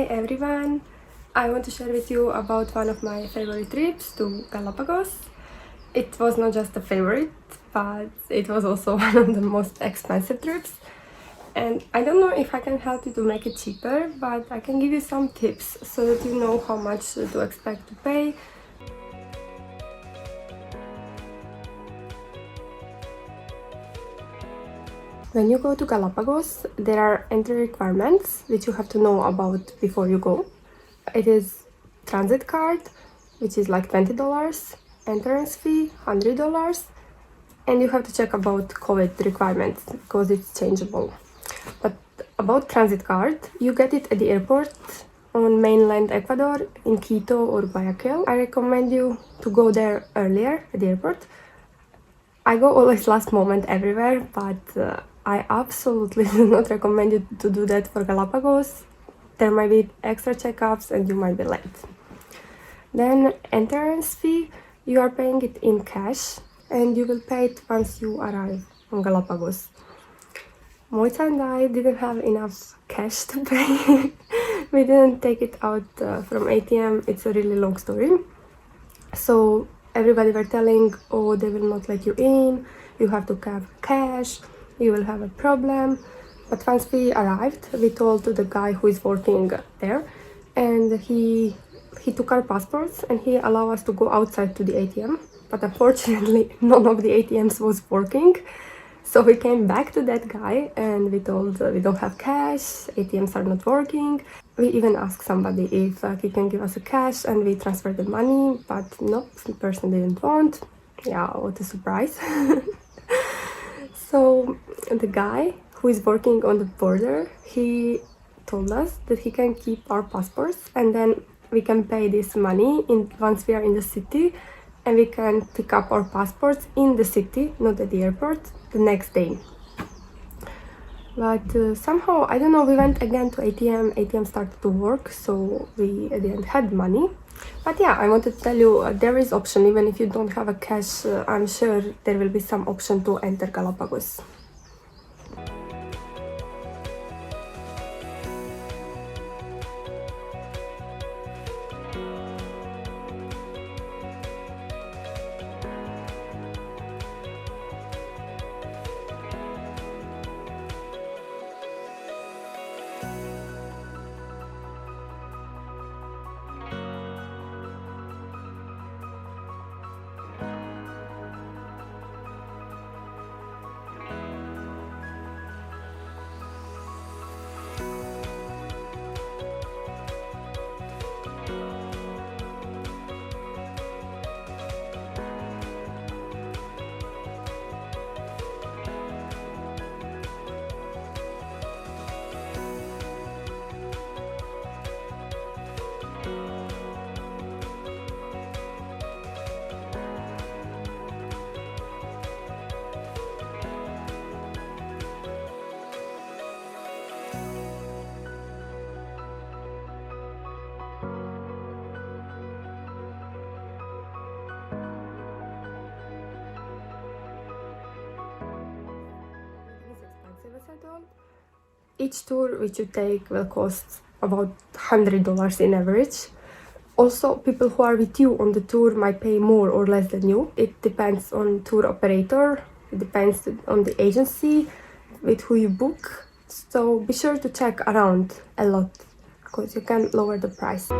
everyone, I want to share with you about one of my favorite trips to Galapagos. It was not just a favorite, but it was also one of the most expensive trips. And I don't know if I can help you to make it cheaper, but I can give you some tips so that you know how much to expect to pay. When you go to Galapagos, there are entry requirements which you have to know about before you go. It is transit card, which is like $20, entrance fee $100, and you have to check about COVID requirements because it's changeable. But about transit card, you get it at the airport on mainland Ecuador in Quito or Guayaquil. I recommend you to go there earlier at the airport. I go always last moment everywhere, but I absolutely do not recommend you to do that for Galapagos. There might be extra checkups and you might be late. Then entrance fee, you are paying it in cash and you will pay it once you arrive on Galapagos. Mojca and I didn't have enough cash to pay. We didn't take it out from ATM. It's a really long story. So everybody were telling, oh, they will not let you in, you have to have cash, you will have a problem. But once we arrived, we told the guy who is working there, and he took our passports and he allowed us to go outside to the ATM. But unfortunately, none of the ATMs was working. So we came back to that guy and we told we don't have cash, ATMs are not working. We even asked somebody if he can give us a cash and we transferred the money, but nope, the person didn't want. Yeah, what a surprise. So the guy who is working on the border, he told us that he can keep our passports and then we can pay this money once we are in the city, and we can pick up our passports in the city, not at the airport, the next day. But somehow, I don't know, we went again to ATM started to work, so we at the end had money. But yeah, I wanted to tell you, there is option, even if you don't have a cash, I'm sure there will be some option to enter Galapagos. Each tour which you take will cost about $100 in average. Also, people who are with you on the tour might pay more or less than you. It depends on tour operator, it depends on the agency with who you book. So be sure to check around a lot because you can lower the price.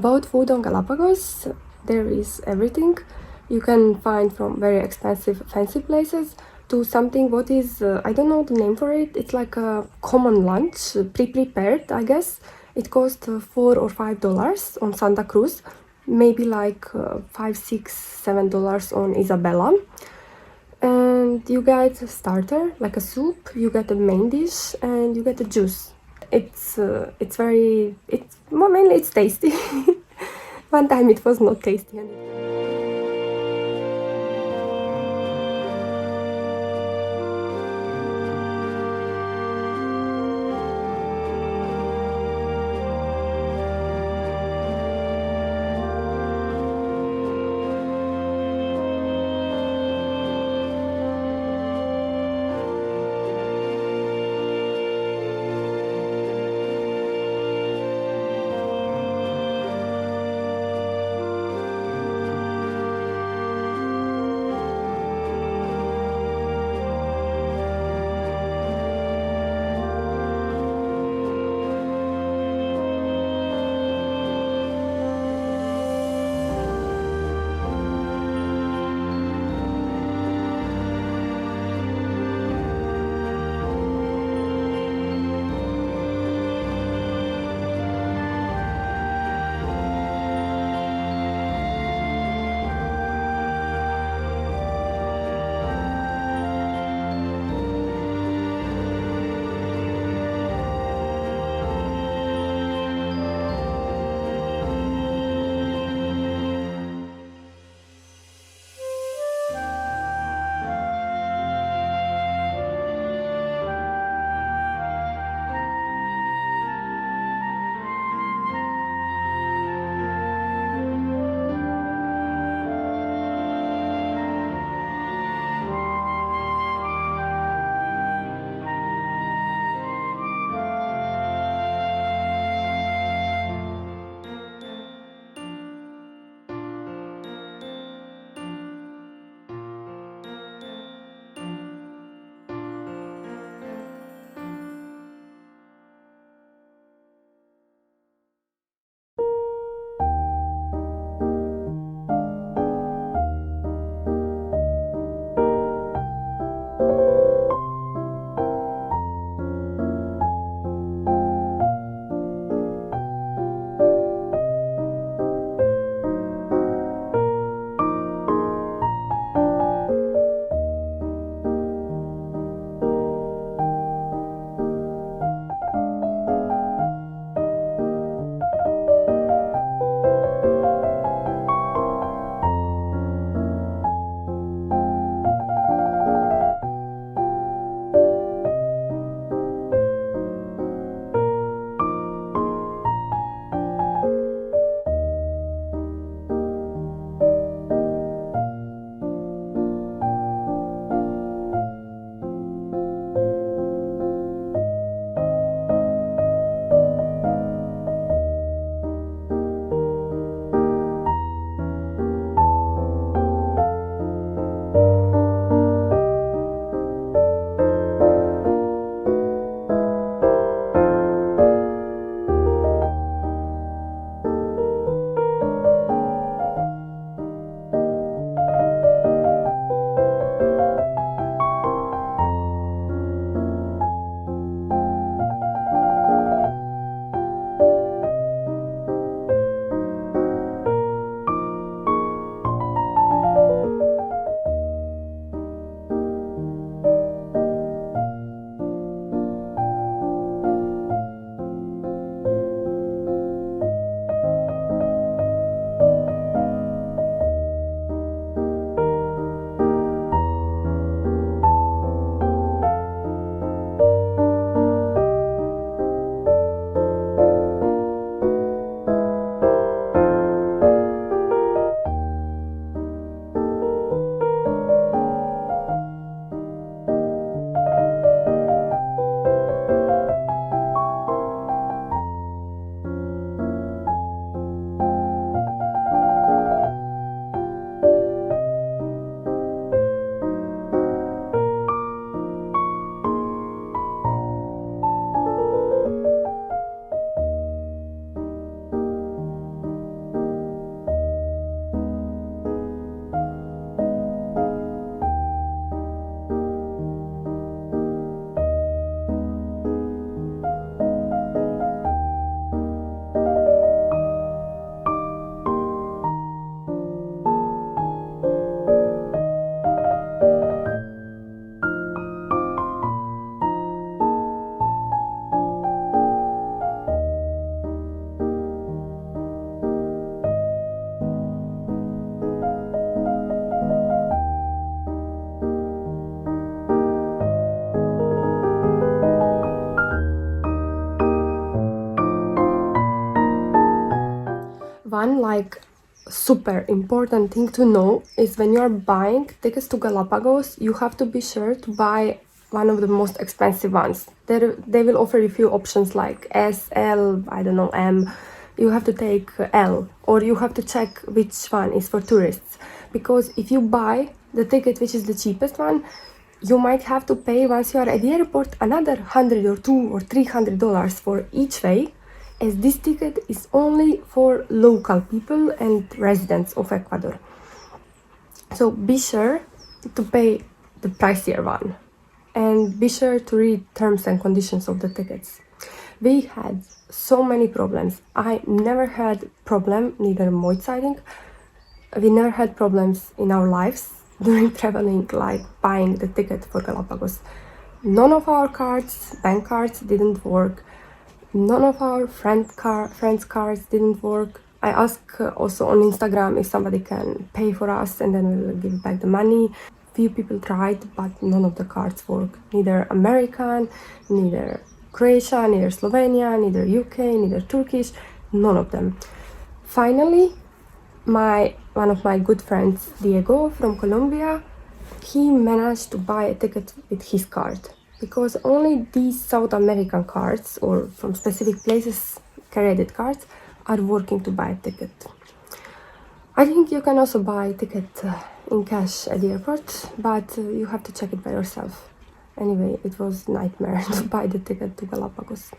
About food on Galapagos, there is everything. You can find from very expensive, fancy places to something what is, I don't know the name for it. It's like a common lunch, pre-prepared, I guess. It costs $4 or $5 on Santa Cruz, maybe like $5, $6, $7 on Isabella. And you get a starter, like a soup, you get a main dish, and you get a juice. It's mainly it's tasty. One time it was not tasty. like super important thing to know is when you're buying tickets to Galapagos, you have to be sure to buy one of the most expensive ones. They will offer you a few options like S, L, I don't know, M. You have to take L, or you have to check which one is for tourists, because if you buy the ticket which is the cheapest one, you might have to pay once you are at the airport another $100 or $200 or $300 for each way, as this ticket is only for local people and residents of Ecuador. So be sure to pay the pricier one, and be sure to read terms and conditions of the tickets. We had so many problems. I never had problem, neither Mojca, I think. We never had problems in our lives during traveling, like buying the ticket for Galapagos. None of our cards, bank cards, didn't work. None of our friends' cards didn't work. I asked also on Instagram if somebody can pay for us and then we will give back the money. Few people tried, but none of the cards worked. Neither American, neither Croatia, neither Slovenia, neither UK, neither Turkish, none of them. Finally, one of my good friends, Diego from Colombia, he managed to buy a ticket with his card, because only these South American cards or from specific places credited cards are working to buy a ticket. I think you can also buy a ticket in cash at the airport, but you have to check it by yourself. Anyway, it was a nightmare to buy the ticket to Galapagos.